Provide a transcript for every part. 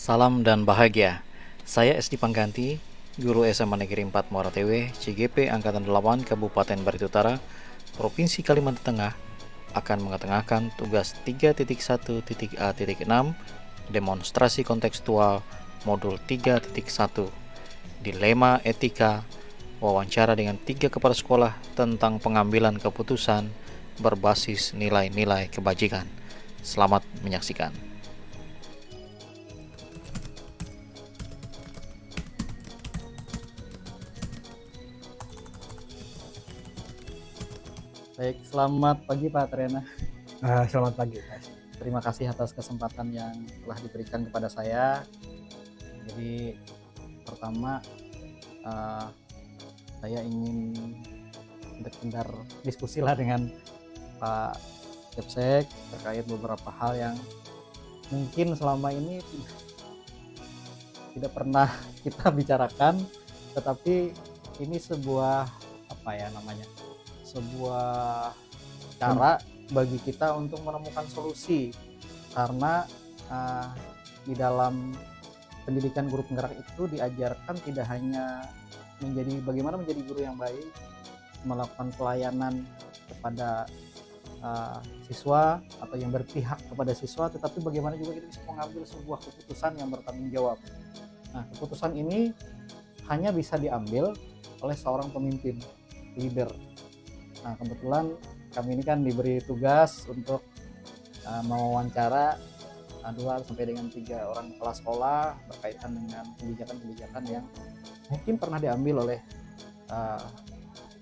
Salam dan bahagia. Saya Esti Pangganti, Guru SMA Negeri 4 Muara Tewe, CGP Angkatan 8 Kabupaten Barito Utara, Provinsi Kalimantan Tengah, akan mengetengahkan tugas 3.1.A.6 demonstrasi kontekstual modul 3.1 Dilema Etika, wawancara dengan 3 kepala sekolah tentang pengambilan keputusan berbasis nilai-nilai kebajikan. Selamat menyaksikan. Baik, selamat pagi Pak Trena. Selamat pagi, Mas. Terima kasih atas kesempatan yang telah diberikan kepada saya. Jadi pertama saya ingin sekedar diskusi lah dengan Pak Kepsek terkait beberapa hal yang mungkin selama ini tidak pernah kita bicarakan, tetapi ini sebuah sebuah cara bagi kita untuk menemukan solusi, karena di dalam pendidikan guru penggerak itu diajarkan tidak hanya bagaimana menjadi guru yang baik, melakukan pelayanan kepada siswa atau yang berpihak kepada siswa, tetapi bagaimana juga kita bisa mengambil sebuah keputusan yang bertanggung jawab. Nah, keputusan ini hanya bisa diambil oleh seorang pemimpin, leader. Nah, kebetulan kami ini kan diberi tugas untuk mewawancara 2 sampai dengan 3 orang kepala sekolah berkaitan dengan kebijakan-kebijakan yang mungkin pernah diambil oleh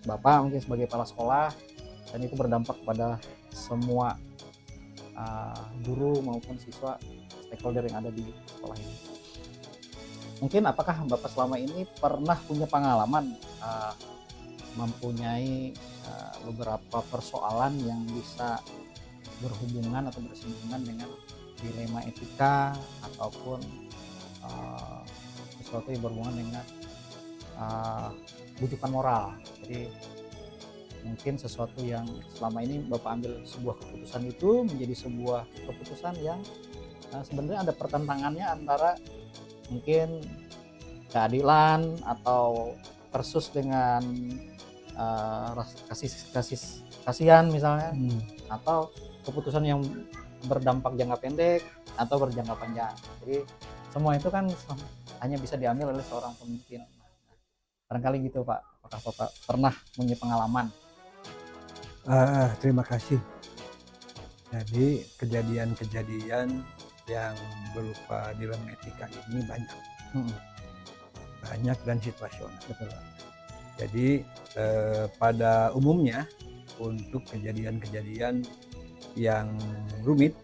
Bapak mungkin sebagai kepala sekolah, dan itu berdampak pada semua guru maupun siswa stakeholder yang ada di sekolah ini. Mungkin apakah Bapak selama ini pernah punya pengalaman mempunyai beberapa persoalan yang bisa berhubungan atau bersinggungan dengan dilema etika ataupun sesuatu yang berhubungan dengan bujukan moral. Jadi mungkin sesuatu yang selama ini Bapak ambil sebuah keputusan itu menjadi sebuah keputusan yang sebenarnya ada pertentangannya antara mungkin keadilan atau versus dengan kasihan misalnya, atau keputusan yang berdampak jangka pendek atau berjangka panjang. Jadi semua itu kan hanya bisa diambil oleh seorang pemimpin. Barangkali gitu Pak, apakah Bapak pernah punya pengalaman? Terima kasih. Jadi kejadian-kejadian yang berupa dilema etika ini banyak dan situasional. Betul. Jadi pada umumnya untuk kejadian-kejadian yang rumit,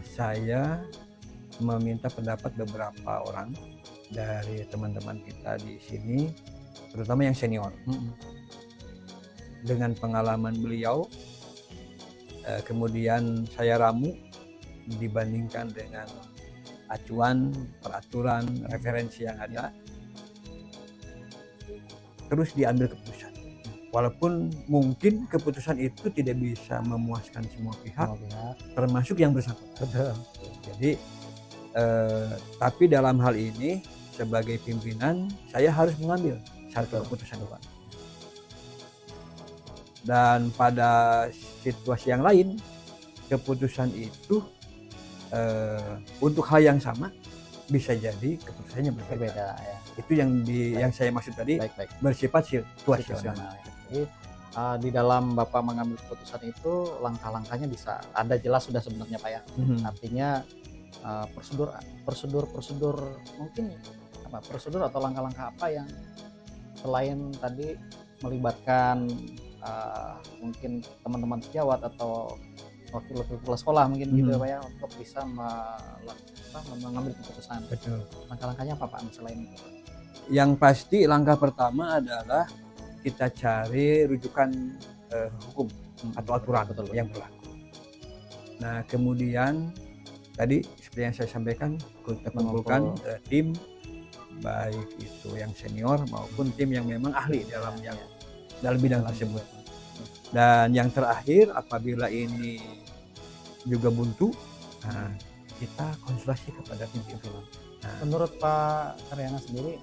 saya meminta pendapat beberapa orang dari teman-teman kita di sini, terutama yang senior. Dengan pengalaman beliau, kemudian saya ramu dibandingkan dengan acuan, peraturan, referensi yang ada, terus diambil keputusan. Walaupun mungkin keputusan itu tidak bisa memuaskan semua pihak, termasuk yang bersangkutan. Jadi, tapi dalam hal ini sebagai pimpinan saya harus mengambil satu keputusan. Dan pada situasi yang lain, keputusan itu untuk hal yang sama bisa jadi keputusannya berbeda. Ya. Itu yang saya maksud tadi, bersifat situasional. Jadi di dalam Bapak mengambil keputusan itu langkah-langkahnya bisa ada jelas sudah sebenarnya Pak ya. Artinya prosedur mungkin prosedur atau langkah-langkah apa yang selain tadi melibatkan mungkin teman-teman sejawat atau wakil-wakil kepala sekolah mungkin gitu Pak ya, untuk bisa mengambil keputusan. Betul. Langkah-langkahnya apa Pak selain itu? Yang pasti langkah pertama adalah kita cari rujukan hukum atau aturan yang berlaku. Nah, kemudian tadi seperti yang saya sampaikan, kita kumpulkan tim, baik itu yang senior maupun tim yang memang ahli dalam bidang tersebut. Dan yang terakhir, apabila ini juga buntu, kita konsultasi kepada pimpinan. Nah, Menurut Pak Karyana sendiri,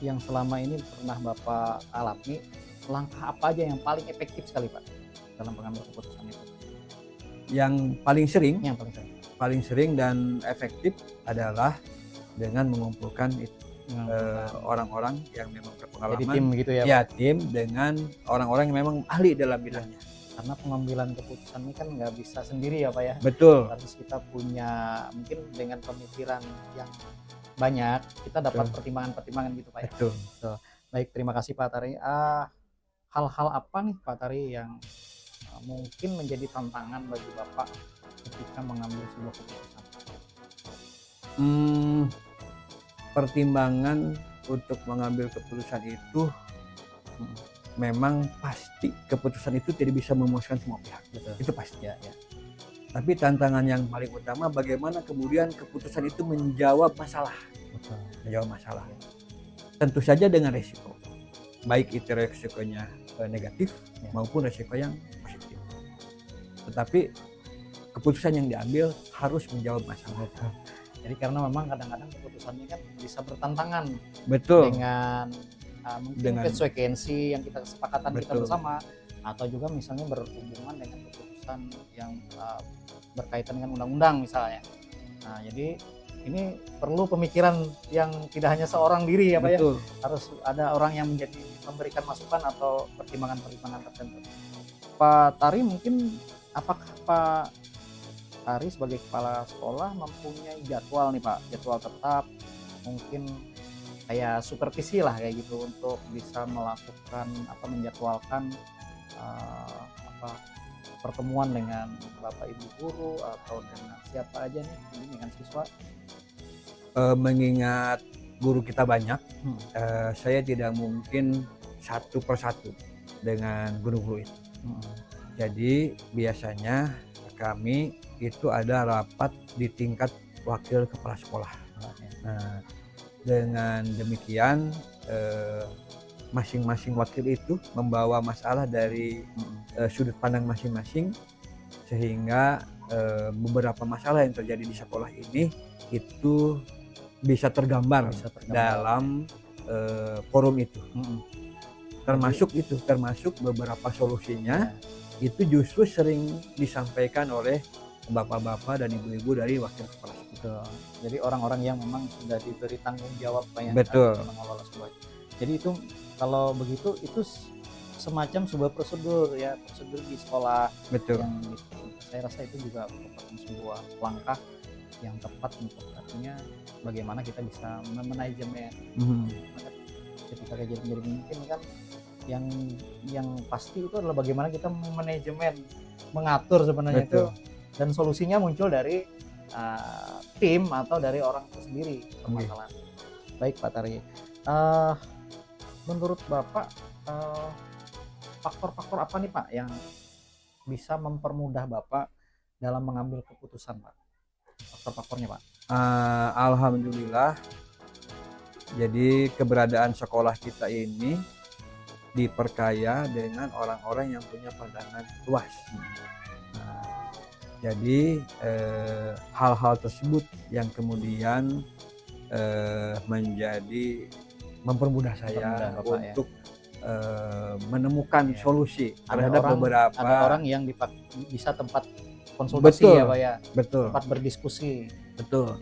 yang selama ini pernah Bapak alami, langkah apa aja yang paling efektif sekali Pak dalam pengambil keputusan itu? yang paling sering Yang paling sering. dan efektif adalah dengan mengumpulkan orang-orang yang memang Jadi berpengalaman. tim gitu ya, Pak? Ya, tim dengan orang-orang yang memang ahli dalam bidangnya. Karena pengambilan keputusan ini kan nggak bisa sendiri ya Pak ya. Betul. Harus kita punya, mungkin dengan pemikiran yang banyak, kita dapat Betul. pertimbangan-pertimbangan gitu Pak ya. Betul. Baik, terima kasih Pak Tari. Hal-hal apa nih Pak Tari yang mungkin menjadi tantangan bagi Bapak ketika mengambil sebuah keputusan? Pertimbangan untuk mengambil keputusan itu memang pasti keputusan itu tidak bisa memuaskan semua pihak. Betul. Itu pasti. Ya. Tapi tantangan yang paling utama bagaimana kemudian keputusan itu menjawab masalah. Betul. Menjawab masalah. Tentu saja dengan resiko. Baik itu resikonya negatif Ya. maupun resiko yang positif. Tetapi keputusan yang diambil harus menjawab masalah. Jadi karena memang kadang-kadang keputusannya kan bisa bertentangan Betul. dengan mungkin Dengan- konsekuensi yang kita kesepakatan kita Betul. bersama, atau juga misalnya berhubungan dengan keputusan yang berkaitan dengan undang-undang misalnya. Nah, jadi ini perlu pemikiran yang tidak hanya seorang diri ya Pak ya, Betul. harus ada orang yang memberikan masukan atau pertimbangan-pertimbangan tertentu. Pak Tari, mungkin apakah Pak Tari sebagai kepala sekolah mempunyai jadwal nih Pak, jadwal tetap, mungkin kayak supervisi lah kayak gitu untuk bisa melakukan menjadwalkan pertemuan dengan Bapak Ibu guru atau dengan siapa aja nih, dengan siswa? Mengingat guru kita banyak, saya tidak mungkin satu persatu dengan guru-guru itu. Jadi biasanya kami itu ada rapat di tingkat wakil kepala sekolah. Nah, dengan demikian masing-masing wakil itu membawa masalah dari sudut pandang masing-masing, sehingga beberapa masalah yang terjadi di sekolah ini itu bisa tergambar dalam forum itu. Termasuk beberapa solusinya itu justru sering disampaikan oleh bapak-bapak dan ibu-ibu dari wakil kepala sekolah. Betul. Jadi orang-orang yang memang sudah diberi tanggung jawab Pak, yang Betul. mengelola sebuah. Jadi itu kalau begitu itu semacam sebuah prosedur ya, prosedur di sekolah. Betul. Yang saya rasa itu juga merupakan sebuah langkah yang tepat untuk artinya bagaimana kita bisa memanajemen. Ketika kejadian jadi mungkin kan yang pasti itu adalah bagaimana kita manajemen, mengatur sebenarnya. Betul. Itu, dan solusinya muncul dari tim atau dari orang itu sendiri permasalahan. Baik Pak Tari, menurut Bapak faktor-faktor apa nih Pak yang bisa mempermudah Bapak dalam mengambil keputusan Pak? Faktor-faktornya Pak? Alhamdulillah, jadi keberadaan sekolah kita ini diperkaya dengan orang-orang yang punya pandangan luas. Nah, jadi hal-hal tersebut yang kemudian menjadi mempermudah saya Bapak, untuk menemukan solusi Ada terhadap orang- beberapa. Ada orang yang bisa tempat konsultasi Betul. ya Pak ya, Betul, tempat berdiskusi. betul.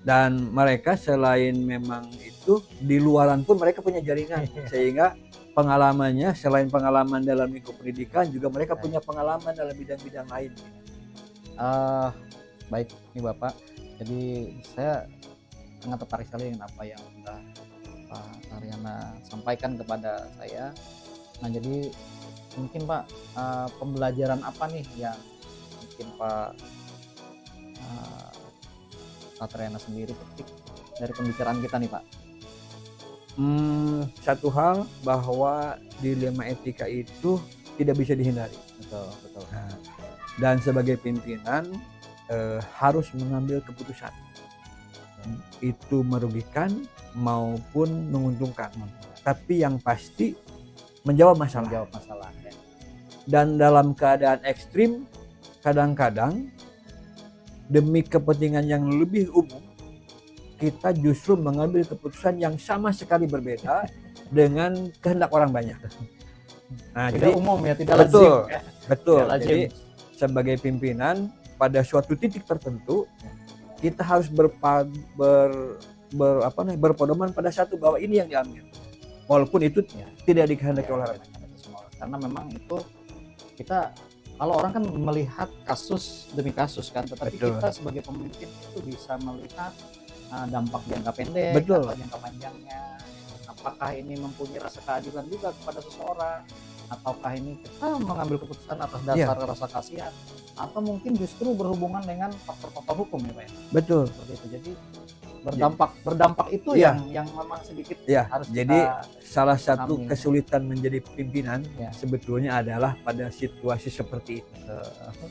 Dan mereka selain memang itu di luaran pun mereka punya jaringan, sehingga pengalamannya selain pengalaman dalam lingkup pendidikan juga mereka punya pengalaman dalam bidang-bidang lain. Baik nih Bapak, jadi saya sangat tertarik sekali dengan apa yang sudah Pak Taryana sampaikan kepada saya. Nah, jadi mungkin Pak, pembelajaran apa nih yang mungkin Pak Taryana sendiri petik dari pembicaraan kita nih Pak? Satu hal bahwa dilema etika itu tidak bisa dihindari. Betul. Nah, dan sebagai pimpinan harus mengambil keputusan. Itu merugikan maupun menguntungkan. Tapi yang pasti menjawab masalah. Menjawab masalah ya. Dan dalam keadaan ekstrim kadang-kadang demi kepentingan yang lebih umum, kita justru mengambil keputusan yang sama sekali berbeda dengan kehendak orang banyak. Nah, Tidak jadi umum ya, tidak betul, lazim ya. betul. Tidak lazim. Jadi sebagai pimpinan pada suatu titik tertentu kita harus berpedoman pada satu bahwa ini yang diambil, walaupun itu Ya. tidak dikehendaki Ya, oleh orang. karena memang itu kita, kalau orang kan melihat kasus demi kasus kan, tetapi Betul. kita sebagai pemimpin itu bisa melihat dampak jangka pendek Betul. atau jangka panjangnya. Apakah ini mempunyai rasa keadilan juga kepada seseorang, ataukah ini kita mengambil keputusan atas dasar rasa kasihan, atau mungkin justru berhubungan dengan faktor-faktor hukum ya Pak ya? Betul. Seperti itu. Jadi berdampak itu Iya. yang memang sedikit Ya, harus jadi kita salah satu pahami. kesulitan menjadi pimpinan Ya. sebetulnya adalah pada situasi seperti itu,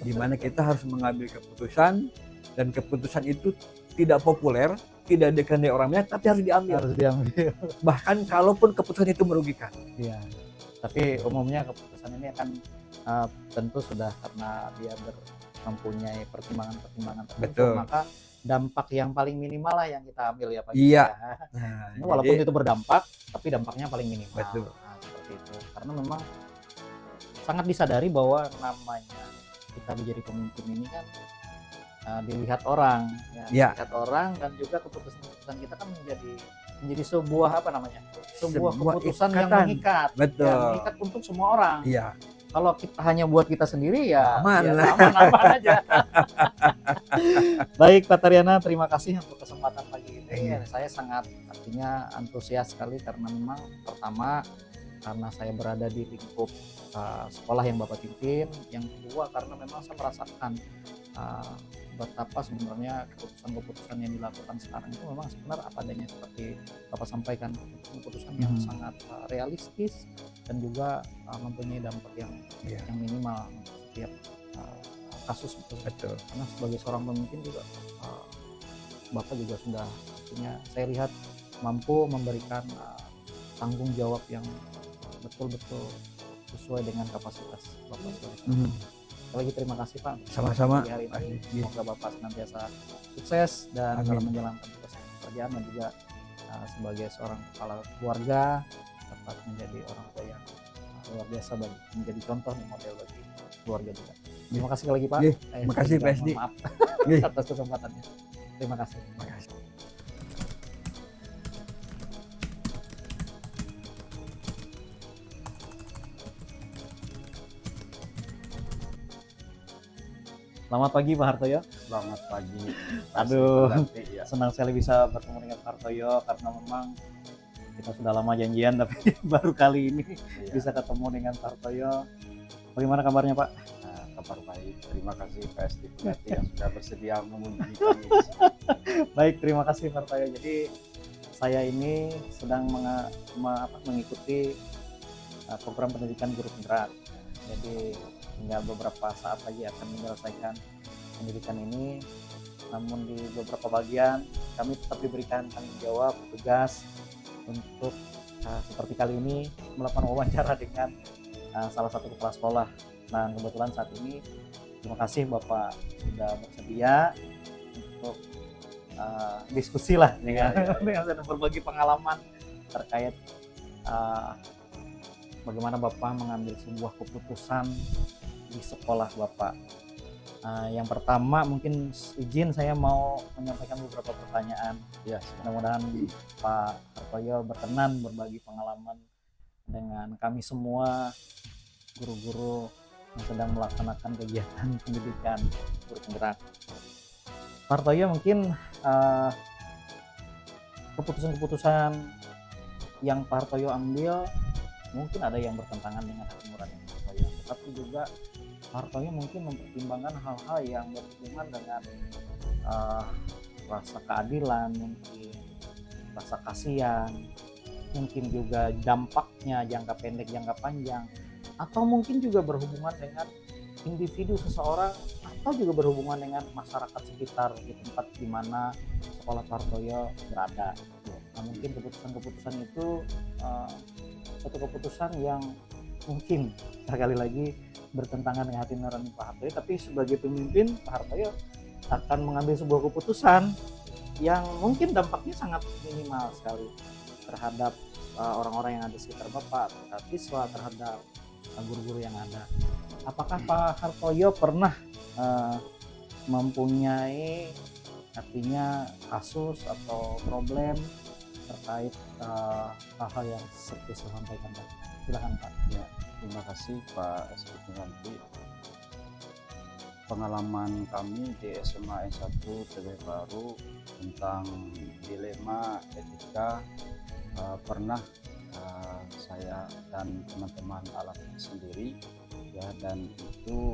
di mana kita harus mengambil keputusan dan keputusan itu tidak populer, tidak dikehendaki orang banyak, tapi harus diambil. harus diambil. Bahkan kalaupun keputusan itu merugikan. Iya. Tapi umumnya keputusan ini akan tentu sudah karena dia mempunyai pertimbangan-pertimbangan tertentu, Betul. maka dampak yang paling minimal lah yang kita ambil ya Pak. Iya. Ya. Nah, Ini walaupun jadi, itu berdampak, tapi dampaknya paling minimal. Betul. Nah, seperti itu. Karena memang sangat disadari bahwa namanya kita menjadi pemimpin ini kan dilihat orang, ya, Ya. dilihat orang, dan juga keputusan-keputusan kita kan menjadi sebuah apa namanya? Sebuah keputusan yang ikatan. mengikat, Betul. yang mengikat untuk semua orang. Iya. Kalau kita hanya buat kita sendiri ya Aman. ya aman aja. Baik Pak Taryana, terima kasih untuk kesempatan pagi ini. Iya. Saya sangat artinya antusias sekali karena memang pertama karena saya berada di lingkup sekolah yang Bapak pimpin, yang kedua karena memang saya merasakan betapa sebenarnya keputusan-keputusan yang dilakukan sekarang itu memang sebenarnya apa adanya seperti Bapak sampaikan, keputusan yang sangat realistis dan juga mempunyai dampak yang minimal untuk setiap kasus. Betul. Karena sebagai seorang pemimpin juga Bapak juga sudah punya, saya lihat mampu memberikan tanggung jawab yang betul-betul sesuai dengan kapasitas Bapak sebagai Sekali lagi terima kasih Pak. Sama-sama. Hari ini semoga Bapak senantiasa sukses dan dalam menjalankan tugas pekerjaan, dan juga sebagai seorang kepala keluarga dapat menjadi orang tua yang luar biasa, menjadi contoh dan model bagi keluarga juga. Terima kasih sekali lagi Pak. Terima kasih Pak SD. Maaf atas kesempatannya. Terima kasih. Selamat pagi Pak Hartoyo. Selamat pagi. Aduh, Ya. senang sekali bisa bertemu dengan Pak Hartoyo karena memang kita sudah lama janjian tapi baru kali ini bisa ketemu dengan Pak Hartoyo. Bagaimana kabarnya Pak? Nah, kabar baik. Terima kasih Pak Esti Pengganti yang sudah bersedia mengunjungi kami. Baik, terima kasih Pak Hartoyo. Jadi saya ini sedang mengikuti program pendidikan guru penggerak. Jadi tinggal beberapa saat lagi akan menyelesaikan pendidikan ini, namun di beberapa bagian kami tetap diberikan tanggung jawab, tugas untuk seperti kali ini melakukan wawancara dengan salah satu kepala sekolah. Nah kebetulan saat ini terima kasih Bapak sudah bersedia untuk diskusi lah dengan dengan berbagi pengalaman terkait bagaimana Bapak mengambil sebuah keputusan di sekolah Bapak. Yang pertama mungkin izin saya mau menyampaikan beberapa pertanyaan. Ya, Mudah-mudahan Pak Hartoyo berkenan berbagi pengalaman dengan kami semua guru-guru yang sedang melaksanakan kegiatan pendidikan guru penggerak. Pak Hartoyo mungkin keputusan-keputusan yang Pak Hartoyo ambil mungkin ada yang bertentangan dengan hati nurani Pak Hartoyo, tapi juga Pak Hartoyo mungkin mempertimbangkan hal-hal yang berhubungan dengan rasa keadilan, mungkin rasa kasihan, mungkin juga dampaknya jangka pendek, jangka panjang, atau mungkin juga berhubungan dengan individu seseorang, atau juga berhubungan dengan masyarakat sekitar di tempat di mana sekolah Pak Hartoyo berada. Nah, mungkin keputusan-keputusan itu satu keputusan yang mungkin sekali lagi bertentangan dengan hati nurani Pak Hartoyo, tapi sebagai pemimpin Pak Hartoyo akan mengambil sebuah keputusan yang mungkin dampaknya sangat minimal sekali terhadap orang-orang yang ada di sekitar Bapak, terhadap siswa, terhadap guru-guru yang ada. Apakah Pak Hartoyo pernah mempunyai artinya kasus atau problem terkait hal-hal yang seperti saya sampaikan tadi? Silakan Pak. Ya, terima kasih Pak SD Pengganti. Pengalaman kami di SMA S1 TW Baru tentang dilema etika pernah saya dan teman-teman alami sendiri ya, dan itu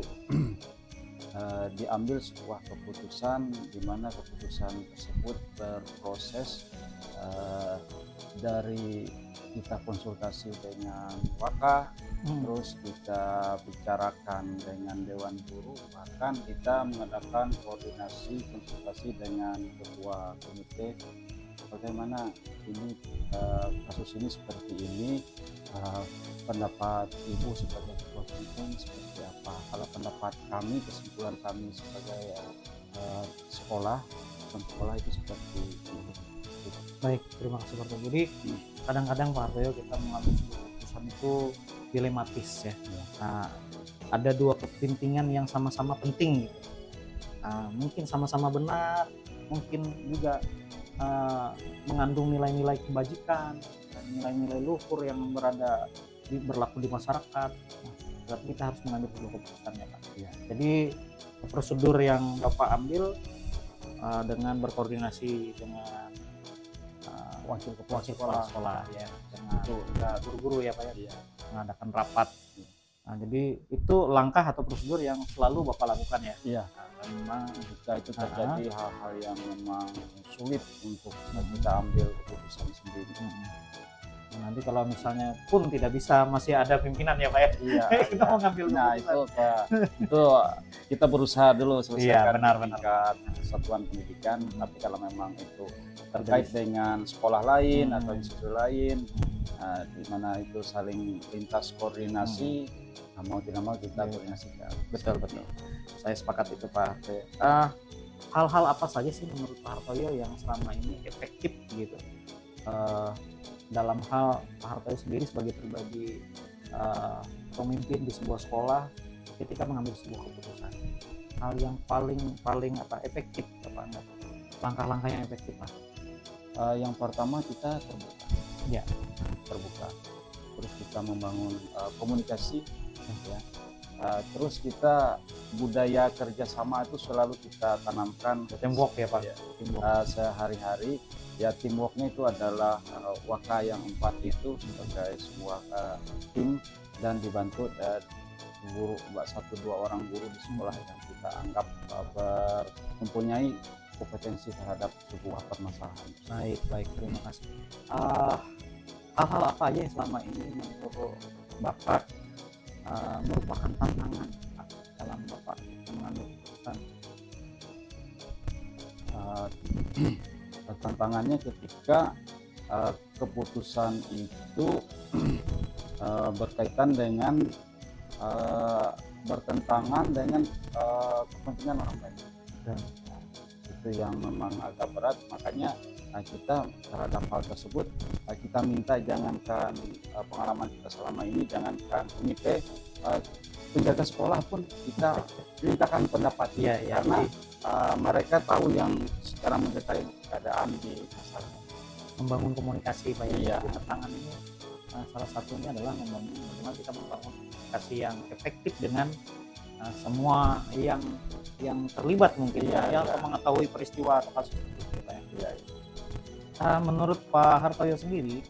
diambil sebuah keputusan di mana keputusan tersebut berproses dari kita konsultasi dengan Waka, terus kita bicarakan dengan Dewan Guru, bahkan kita mengadakan koordinasi konsultasi dengan ketua komite bagaimana ini kasus ini seperti ini, pendapat ibu sebagai ketua komite seperti apa, kalau pendapat kami, kesimpulan kami sebagai sekolah itu seperti ini. Baik, terima kasih Pak Hartoyo. Jadi kadang-kadang Pak Hartoyo kita mengambil sebuah keputusan itu dilematis ya. Nah, ada dua kepentingan yang sama-sama penting gitu. Mungkin sama-sama benar, mungkin juga mengandung nilai-nilai kebajikan, nilai-nilai luhur yang berlaku di masyarakat. Nah, berarti kita harus mengambil sebuah keputusan ya Pak. Ya. Jadi prosedur yang Bapak ambil dengan berkoordinasi dengan wakil kepala sekolah ya, dengan guru-guru ya Pak ya, mengadakan rapat. Nah, jadi itu langkah atau prosedur yang selalu Bapak lakukan ya. Iya. Memang jika itu terjadi hal-hal yang memang sulit untuk kita ambil keputusan sendiri. Nah, nanti kalau misalnya pun tidak bisa, masih ada pimpinan ya Pak ya. Iya. Kita mau ngambil Nah keputusan. itu Pak, itu kita berusaha dulu selesaikan benar. tingkat satuan pendidikan. Tapi kalau memang itu terkait dengan sekolah lain atau institusi lain, di mana itu saling lintas koordinasi, mau tidak mau kita koordinasikan. Betul. Saya sepakat itu Pak Hartoyo. Hal-hal apa saja sih menurut Pak Hartoyo yang selama ini efektif gitu dalam hal Pak Hartoyo sendiri sebagai pribadi pemimpin di sebuah sekolah ketika mengambil sebuah keputusan? Hal yang paling efektif apa enggak? Langkah-langkah yang efektif Pak? Yang pertama kita terbuka. Ya. Terbuka. Terus kita membangun komunikasi ya. Terus kita budaya kerjasama itu selalu kita tanamkan. Teamwork ya Pak. Sehari-hari ya, teamworknya itu adalah Waka yang 4 itu sebagai sebuah tim dan dibantu guru 1-2 orang guru di sekolah yang kita anggap mempunyai kompetensi terhadap sebuah permasalahan. Baik, terima kasih. Hal-hal apa aja yang selama ini menurut Bapak merupakan tantangan dalam Bapak mengambil keputusan? Tantangannya ketika keputusan itu berkaitan dengan bertentangan dengan kepentingan orang lain. Itu yang memang agak berat, makanya kita terhadap hal tersebut kita minta jangankan pengalaman kita selama ini, jangankan komite, penjaga sekolah pun kita mintakan pendapat karena mereka tahu yang secara mendetail keadaan di masyarakat. Membangun komunikasi Pak ya. Tantangan ini salah satunya adalah bagaimana kita membangun komunikasi yang efektif dengan semua yang terlibat mungkin yang mengetahui peristiwa atau kasus itu Pak ya. Menurut Pak Hartoyo sendiri,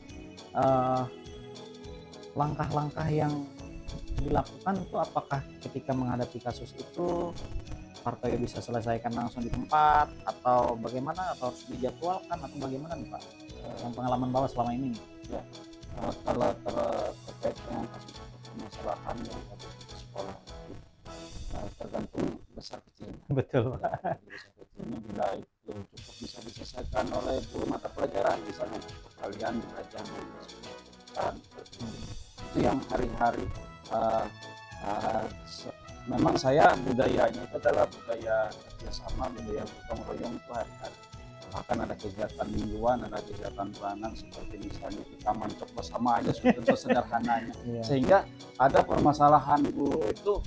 langkah-langkah yang dilakukan itu apakah ketika menghadapi kasus itu Hartoyo bisa selesaikan langsung di tempat atau bagaimana, atau harus dijadwalkan atau bagaimana nih Pak? Yang pengalaman Bapak selama ini. Ya, kalau terkait dengan kasus permasalahan yang ada di sekolah itu tergantung besar kecilnya. Betul. Besar kecilnya bila itu cukup bisa diselesaikan oleh guru mata pelajaran, misalnya kalian belajar itu yang hari-hari. Memang saya budayanya itu adalah budaya bersama, budaya gotong royong itu ada. Bahkan ada kegiatan mingguan, ada kegiatan bulanan seperti misalnya kita mancok bersama aja tentu sederhananya. Iya. Sehingga ada permasalahan guru itu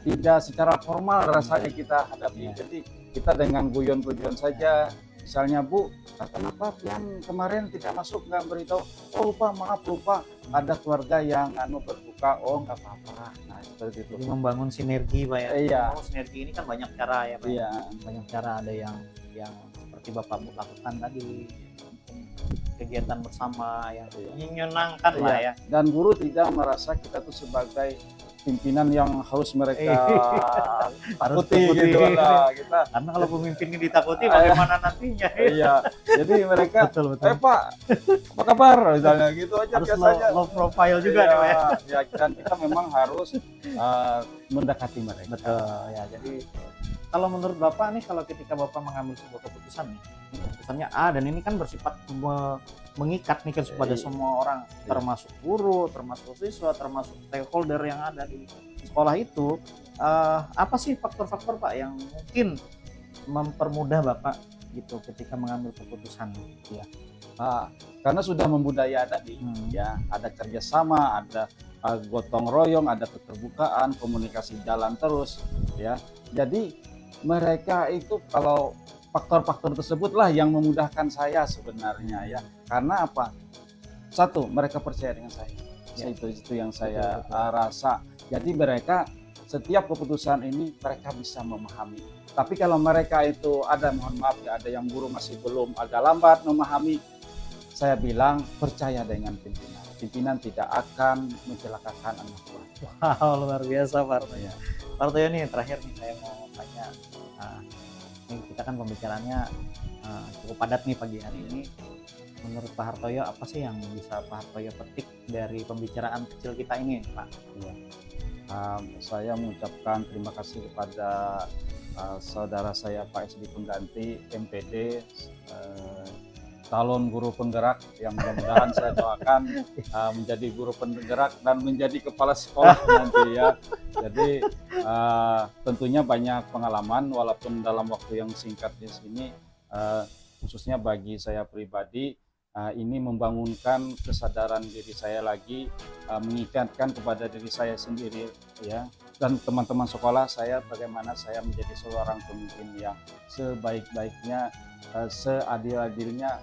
tidak secara formal rasanya kita hadapi. Iya. Jadi kita dengan guyon-guyon saja. Misalnya, Bu, kenapa yang kemarin tidak masuk, nggak beritahu? Oh lupa, maaf lupa. Ada keluarga yang berbuka, oh nggak apa-apa. Nah seperti itu. Jadi membangun sinergi Pak ya. Iya. Oh, sinergi ini kan banyak cara ya Pak. Iya. Banyak cara, ada yang seperti Bapak lakukan tadi, mungkin kegiatan bersama yang menyenangkan lah ya. Dan guru tidak merasa kita tuh sebagai pimpinan yang harus mereka takuti gitu lah kita. Karena kalau pemimpin ini ditakuti bagaimana nantinya? Iya. Jadi mereka, Betul. Pak, apa kabar misalnya gitu aja Harus biasanya. low profile juga nih Pak ya. Ya, dan kita memang harus mendekati mereka. Betul ya. Jadi kalau menurut Bapak nih, kalau ketika Bapak mengambil sebuah keputusan nih, keputusannya A dan ini kan bersifat mengikat nih kan kepada semua orang, termasuk guru, termasuk siswa, termasuk stakeholder yang ada di sekolah itu, apa sih faktor-faktor Pak yang mungkin mempermudah Bapak gitu ketika mengambil keputusan? Ya. Karena sudah membudaya tadi, ya ada kerjasama, ada gotong royong, ada keterbukaan, komunikasi jalan terus, ya. Jadi mereka itu kalau faktor-faktor tersebutlah yang memudahkan saya sebenarnya ya. Karena apa? Satu, mereka percaya dengan saya. Ya. Itu yang saya rasa. Jadi mereka setiap keputusan ini mereka bisa memahami. Tapi kalau mereka itu ada, mohon maaf ya, ada yang guru masih belum, agak lambat memahami, saya bilang percaya dengan pimpinan. Pimpinan tidak akan mencelakakan anak buah. Wow, luar biasa Pak Hartoyo. Pak Hartoyo nih terakhir nih saya mau tanya, ini kita kan pembicaraannya cukup padat nih pagi hari ini. Menurut Pak Hartoyo apa sih yang bisa Pak Hartoyo petik dari pembicaraan kecil kita ini Pak? Saya mengucapkan terima kasih kepada saudara saya Pak SD Pengganti MPD, calon guru penggerak yang mudah-mudahan saya doakan menjadi guru penggerak dan menjadi kepala sekolah nanti ya. Jadi tentunya banyak pengalaman walaupun dalam waktu yang singkat di sini, khususnya bagi saya pribadi, ini membangunkan kesadaran diri saya lagi, mengingatkan kepada diri saya sendiri ya, dan teman-teman sekolah saya bagaimana saya menjadi seorang pemimpin yang sebaik-baiknya, seadil-adilnya,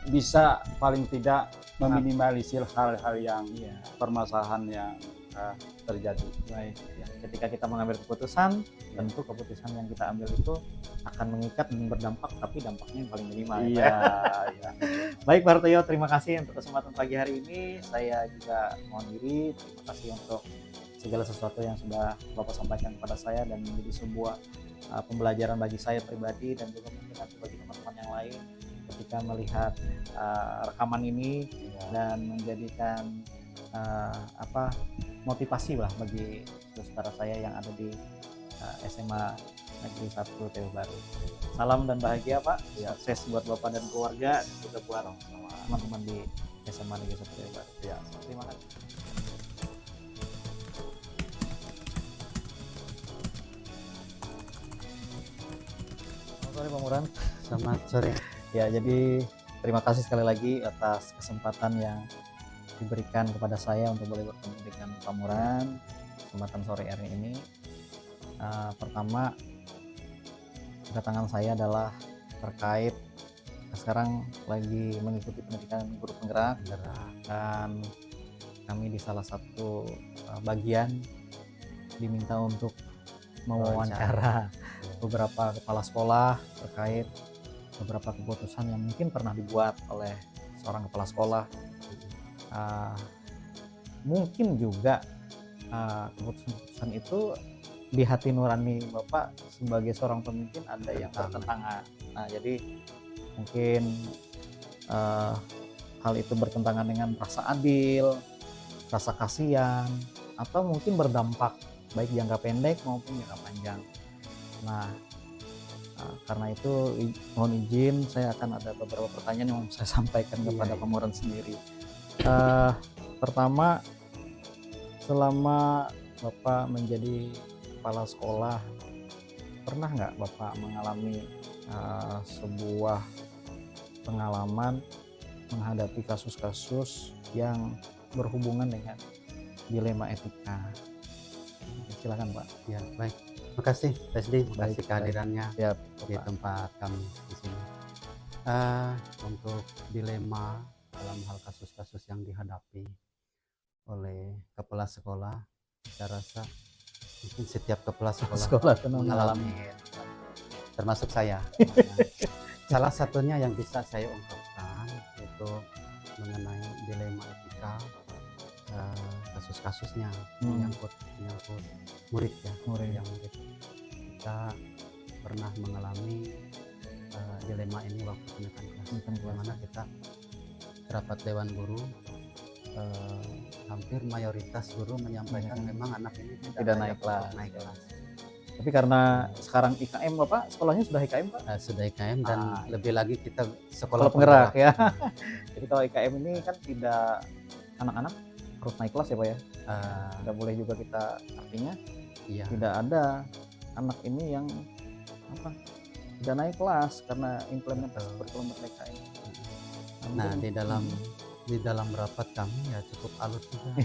bisa paling tidak meminimalisir hal-hal yang permasalahan yang terjadi. Baik, ya. Ketika kita mengambil keputusan, tentu keputusan yang kita ambil itu akan mengikat dan berdampak, tapi dampaknya yang paling minimal. Iya. Baik Pak Hartoyo, terima kasih untuk kesempatan pagi hari ini. Saya juga mohon diri, terima kasih untuk segala sesuatu yang sudah Bapak sampaikan kepada saya dan menjadi sebuah pembelajaran bagi saya pribadi dan juga mungkin nanti bagi teman-teman yang lain ketika melihat rekaman ini dan menjadikan motivasi lah bagi saudara saya yang ada di SMA Negeri 1 Teguh Baru. Salam dan bahagia Pak, sukses buat Bapak dan keluarga dan juga buat teman-teman di SMA Negeri 1 Teguh Baru. Ya, terima kasih. Selamat sore Pak Muran. Selamat sore. Ya, jadi terima kasih sekali lagi atas kesempatan yang diberikan kepada saya untuk boleh bertemu dengan Pak Muran kesempatan sore hari ini. Pertama, kedatangan saya adalah terkait sekarang lagi mengikuti pendidikan guru penggerak dan kami di salah satu bagian diminta untuk mewawancara beberapa kepala sekolah terkait beberapa keputusan yang mungkin pernah dibuat oleh seorang kepala sekolah. Mungkin juga keputusan itu di hati nurani Bapak sebagai seorang pemimpin ada yang bertentangan. Nah, jadi mungkin hal itu bertentangan dengan rasa adil, rasa kasihan, atau mungkin berdampak baik jangka pendek maupun jangka panjang. Nah, karena itu mohon izin saya akan ada beberapa pertanyaan yang saya sampaikan kepada Pak Muran sendiri. Pertama, selama Bapak menjadi kepala sekolah pernah nggak Bapak mengalami sebuah pengalaman menghadapi kasus-kasus yang berhubungan dengan dilema etika? Silakan Pak. Ya, baik. Makasih Presdi, Baik, makasih kehadirannya Siap, di Bapak. tempat kami di sini. Untuk dilema dalam hal kasus-kasus yang dihadapi oleh kepala sekolah, saya rasa mungkin setiap kepala sekolah, Sekolah pernah mengalami, termasuk saya. Salah satunya yang bisa saya ungkapkan itu mengenai dilema etika, kasus-kasusnya menyangkut murid ya, Murid. yang murid. Kita pernah mengalami dilema ini waktu kenaikan kelas, di mana kita rapat dewan guru, hampir mayoritas guru menyampaikan memang anak ini Tidak layak naik kelas. untuk naik kelas. Tapi karena sekarang IKM Bapak, sekolahnya sudah IKM Pak? Sudah IKM dan lebih lagi kita Sekolah sekolah penggerak ya. Jadi kalau IKM ini kan tidak anak-anak harus naik kelas ya Pak ya. Tidak boleh juga kita, artinya Iya. tidak ada anak ini yang apa tidak naik kelas karena implementasi Betul. kurikulum merdeka ini. Nah, di dalam rapat kami ya cukup alot juga.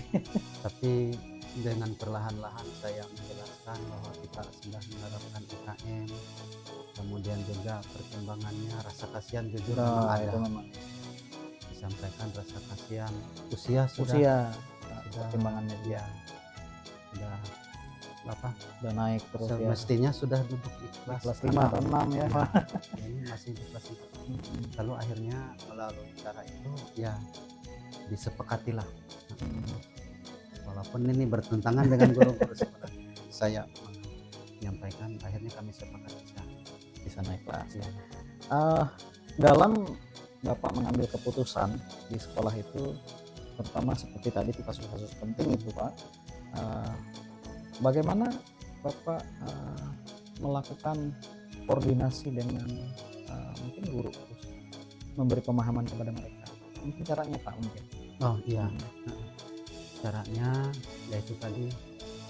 Tapi dengan perlahan-lahan saya menjelaskan bahwa kita sudah menerapkan IKM, kemudian juga pertimbangannya rasa kasihan jujur memang Nah, ada. itu memang Disampaikan rasa kasihan, usia sudah usia sudah pertimbangannya dia ya, sudah apa? udah naik terus ya. Semestinya sudah duduk di kelas Kelas 5 atau 6 ya Pak. Ini masih di kelas 4. Lalu akhirnya melalui cara itu ya disepakatilah. Walaupun ini bertentangan dengan guru-guru sekolah, saya menyampaikan akhirnya kami sepakat Bisa naik kelas ya. Dalam Bapak mengambil keputusan di sekolah itu, terutama seperti tadi di kasus-kasus penting itu Pak, bagaimana Bapak melakukan koordinasi dengan mungkin guru terus memberi pemahaman kepada mereka? Mungkin caranya Pak mungkin. Oh iya, caranya yaitu tadi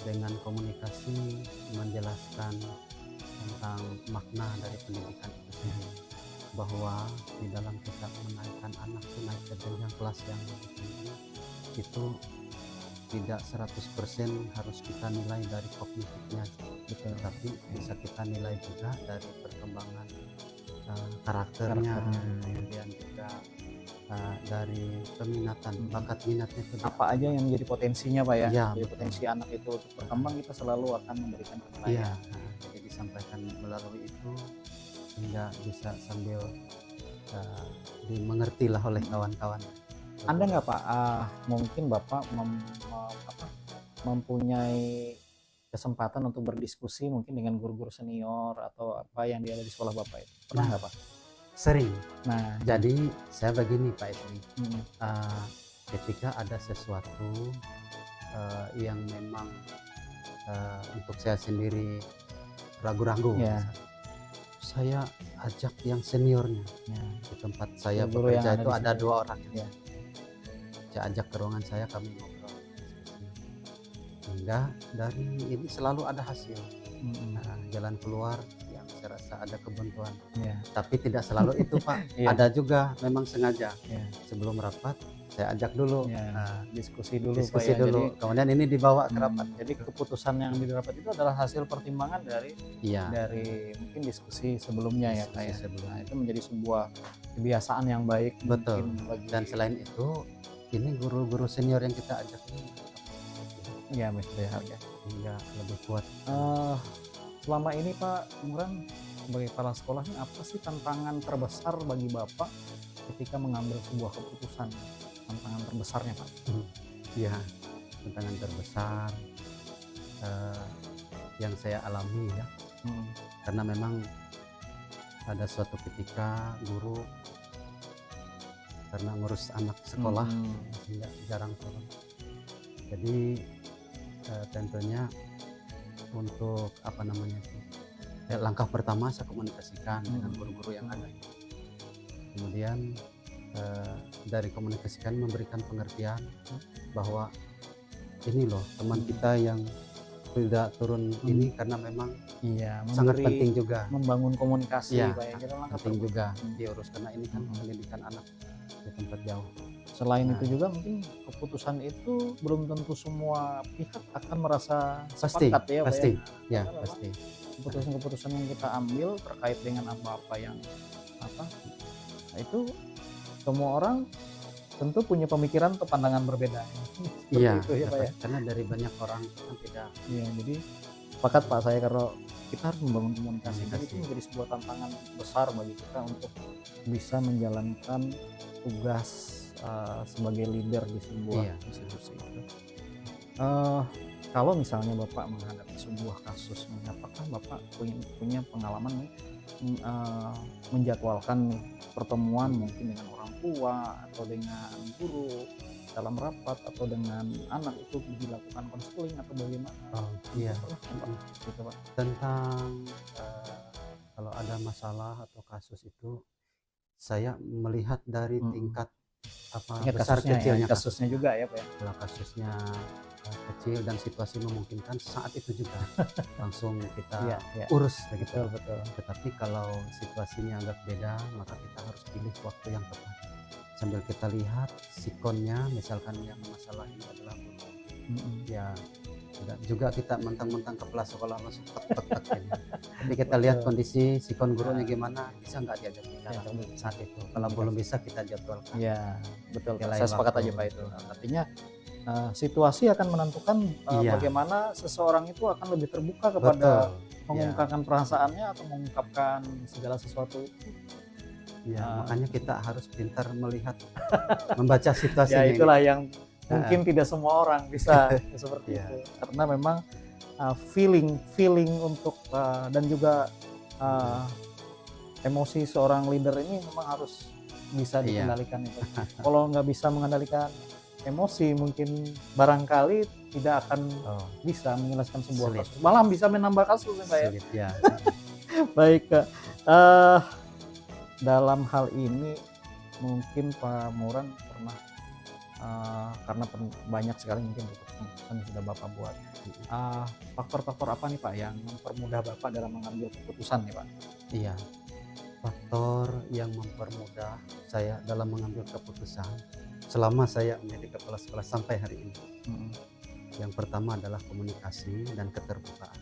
dengan komunikasi menjelaskan tentang makna dari pendidikan itu sendiri, bahwa di dalam kita menaikkan anak itu naik ke jenjang kelas yang lebih tinggi itu tidak 100% harus kita nilai dari kognitifnya, betul, tapi bisa kita nilai juga dari perkembangan karakternya, kemudian juga dari peminatan, bakat minatnya itu Apa aja yang menjadi potensinya Pak ya? Iya, Jadi betul. potensi anak itu untuk berkembang, kita selalu akan memberikan penilaian. Iya, jadi disampaikan melalui itu sehingga bisa sambil dimengerti lah oleh kawan-kawan. Anda nggak Pak, mungkin Bapak mempunyai kesempatan untuk berdiskusi mungkin dengan guru-guru senior atau apa yang dia ada di sekolah Bapak itu? Pernah nggak Pak? Sering. Nah, Jadi saya begini Pak Esri, mm, ketika ada sesuatu yang memang untuk saya sendiri ragu-ragu, Ya. saya ajak yang seniornya. ya. Di tempat saya Guru yang bekerja ada itu di ada situ. 2 orang. Ya. Saya ajak ke ruangan saya, kami ngobrol, diskusi. Hingga dari ini selalu ada hasil. Mm, Nah, jalan keluar yang saya rasa ada kebuntuan. ya. Tapi tidak selalu itu Pak. Iya. Ada juga memang sengaja. Ya. Sebelum rapat saya ajak dulu. Ya. Nah, Diskusi dulu diskusi Pak ya. dulu. Kemudian ini dibawa ke rapat. Jadi keputusan yang di rapat itu adalah hasil pertimbangan dari Iya. mungkin diskusi sebelumnya ya Pak ya. Diskusi sebelumnya. Nah, itu menjadi sebuah kebiasaan yang baik. Betul. mungkin bagi, Dan selain itu, ini guru-guru senior yang kita ajak ini ya berharga. hingga lebih kuat. Selama ini Pak Imran sebagai kepala sekolah ini apa sih tantangan terbesar bagi Bapak ketika mengambil sebuah keputusan? Tantangan terbesarnya Pak? Ya, tantangan terbesar yang saya alami ya, karena memang ada suatu ketika guru karena ngurus anak sekolah sehingga jarang turun. Jadi tentunya untuk apa namanya itu, langkah pertama saya komunikasikan dengan guru-guru yang ada. Kemudian dari komunikasikan memberikan pengertian bahwa ini loh teman kita yang tidak turun ini karena memang Iya, sangat memberi- penting juga. membangun komunikasi Iya, Pak ya. Kita langkah Penting terbesar. juga diurus karena ini kan Hmm. pendidikan anak di tempat jauh. Selain Nah. itu juga mungkin keputusan itu belum tentu semua pihak akan merasa Pasti, sepakat ya Pak pasti. ya. Ya, Karena pasti. keputusan-keputusan yang kita ambil terkait dengan apa-apa yang apa, nah itu semua orang tentu punya pemikiran atau pandangan berbeda. Seperti Iya, itu ya Pak ya. karena dari banyak orang kan tidak. Iya, jadi sepakat Pak saya kalau kita harus membangun komunikasi. Dan itu Komunikasi. menjadi sebuah tantangan besar bagi kita untuk bisa menjalankan tugas sebagai leader di sebuah Iya. institusi itu. Kalau misalnya Bapak menghadapi sebuah kasus, apakah Bapak punya pengalaman nih, menjadwalkan nih pertemuan mungkin dengan orang tua atau dengan guru dalam rapat atau dengan anak itu dilakukan konseling atau bagaimana? Oh, iya. Pernah kan, Pak? Gitu, Pak. Tentang kalau ada masalah atau kasus itu saya melihat dari tingkat apa Ingat besar kasusnya ya, kecilnya kasusnya juga ya Pak ya. Kalau kasusnya kecil dan situasi memungkinkan saat itu juga langsung kita Iya, iya. urus begitu. Betul, betul. Tetapi kalau situasinya agak beda, maka kita harus pilih waktu yang tepat. Sambil kita lihat sikonnya, misalkan yang masalah ini adalah guru. Ya tidak juga kita mentang-mentang kepala sekolah langsung tek ini. Tapi kita lihat kondisi sikon gurunya gimana, bisa nggak diajak bicara saat itu. Kalau belum bisa kita jadwalkan. Iya, betul. Di Pak. lain Saya sepakat waktu. aja Pak itu. Artinya situasi akan menentukan Iya. bagaimana seseorang itu akan lebih terbuka kepada Betul. mengungkapkan perasaannya atau mengungkapkan segala sesuatu. Ya, makanya kita harus pintar melihat, membaca situasi. Ya itulah yang mungkin tidak semua orang bisa seperti Iya. itu. Karena memang feeling untuk dan juga emosi seorang leader ini memang harus bisa Iya. dikendalikan itu. Kalau nggak bisa mengendalikan emosi, mungkin barangkali tidak akan bisa menyelesaikan sebuah Sulit. kasus. Malah bisa menambah kasus ya, Pak ya. Sulit, ya. Baik, Kak. Dalam hal ini mungkin Pak Muran pernah karena banyak sekali mungkin keputusan yang sudah Bapak buat. Faktor-faktor apa nih Pak yang mempermudah Bapak dalam mengambil keputusan nih Pak? Iya. Faktor yang mempermudah saya dalam mengambil keputusan selama saya menjadi kepala sekolah sampai hari ini. Yang pertama adalah komunikasi dan keterbukaan.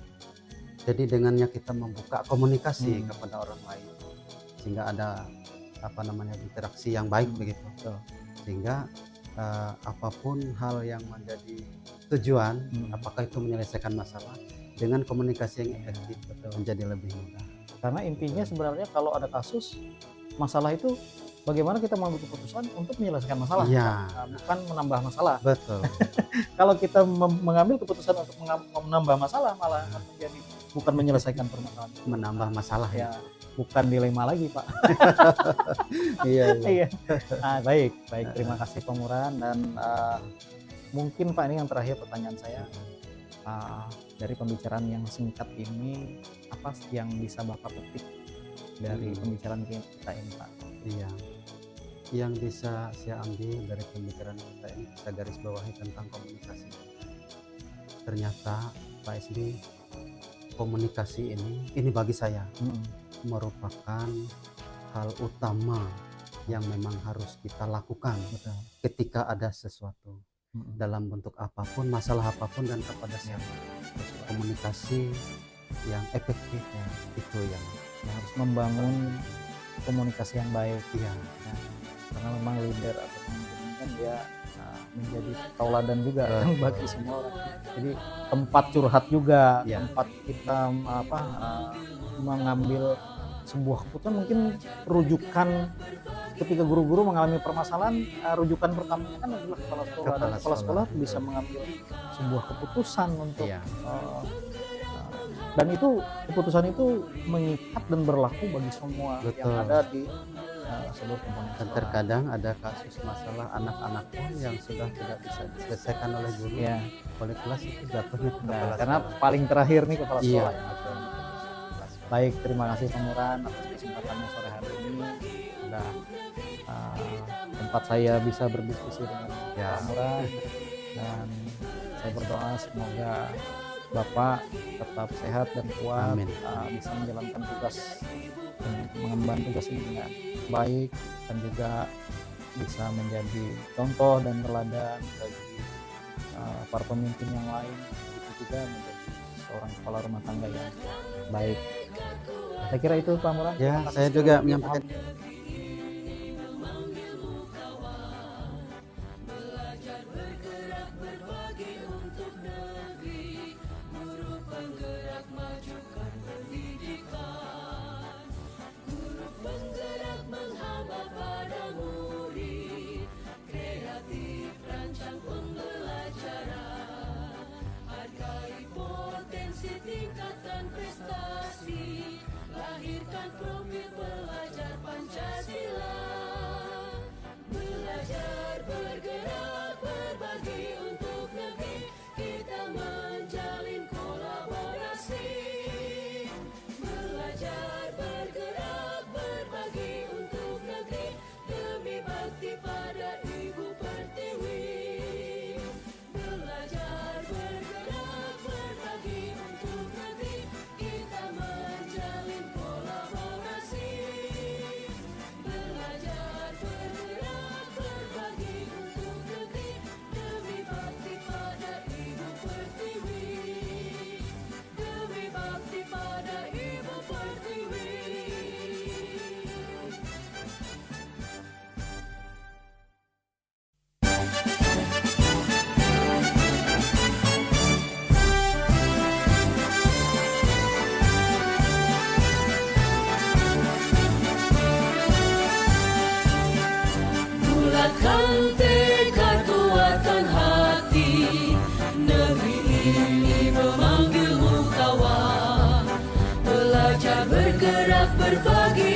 Jadi dengannya kita membuka komunikasi kepada orang lain, sehingga ada interaksi yang baik begitu. Sehingga apapun hal yang menjadi tujuan, apakah itu menyelesaikan masalah, dengan komunikasi yang efektif menjadi lebih mudah. Karena intinya sebenarnya kalau ada kasus masalah itu bagaimana kita mengambil keputusan untuk menyelesaikan masalah, Iya. bukan menambah masalah. Betul. Kalau kita mengambil keputusan untuk menambah masalah malah akan menjadi bukan menyelesaikan permasalahan, Menambah masalah ya bukan dilema lagi Pak. Iya. Iya. Baik. Terima kasih Pak Muran dan mungkin Pak ini yang terakhir pertanyaan saya. Dari pembicaraan yang singkat ini apa yang bisa Bapak petik dari pembicaraan kita ini Pak? Iya. Yang bisa saya ambil dari pembicaraan kita ini, kita garis bawahi tentang komunikasi. Ternyata Pak SD, komunikasi ini bagi saya merupakan hal utama yang memang harus kita lakukan ketika ada sesuatu dalam bentuk apapun, masalah apapun dan kepada siapa. Komunikasi yang efektif itu yang harus membangun komunikasi yang baik. Iya. Karena memang leader atau pemimpin kan dia menjadi tauladan juga kan bagi semua orang. Jadi tempat curhat juga, tempat kita mengambil sebuah keputusan, mungkin rujukan ketika guru-guru mengalami permasalahan, rujukan pertamanya kan adalah kepala sekolah. Dan kepala sekolah bisa mengambil sebuah keputusan untuk dan itu keputusan itu mengikat dan berlaku bagi semua yang ada di seluruh komponen. Dan terkadang ada kasus masalah anak-anak pun yang sudah tidak bisa diselesaikan oleh guru, oleh kelas itu jatuhnya ke kepala karena sekolah. paling terakhir nih kepala Iya, sekolah. Baik, terima kasih Pak Muran atas kesempatannya sore hari ini. Sudah tempat saya bisa berdiskusi dengan Pak Muran, dan saya berdoa semoga Bapak tetap sehat dan kuat, Amin. bisa menjalankan tugas mengemban tugas ini dengan baik dan juga bisa menjadi contoh dan teladan bagi para pemimpin yang lain, itu juga menjadi seorang kepala rumah tangga yang baik. Saya kira itu Pak Murad. Ya, Terima kasih saya sekali juga lagi. menyampaikan. Tingkatkan prestasi, lahirkan profil pelajar Pancasila. Belajar, bergerak, berbagi untuk negeri, kita menjalin kolaborasi. Belajar, bergerak, berbagi untuk negeri, demi bakti pada Ibu Pertiwi. Belajar, bergerak, berbagi untuk negeri, kita menjalin kolaborasi. Belajar, bergerak, berbagi untuk negeri, demi bakti pada Ibu Pertiwi. Demi bakti pada Ibu Pertiwi. Bulatkan tekad, kuatkan hati, negeri ini memanggilmu kawan. Belajar, bergerak, berbagi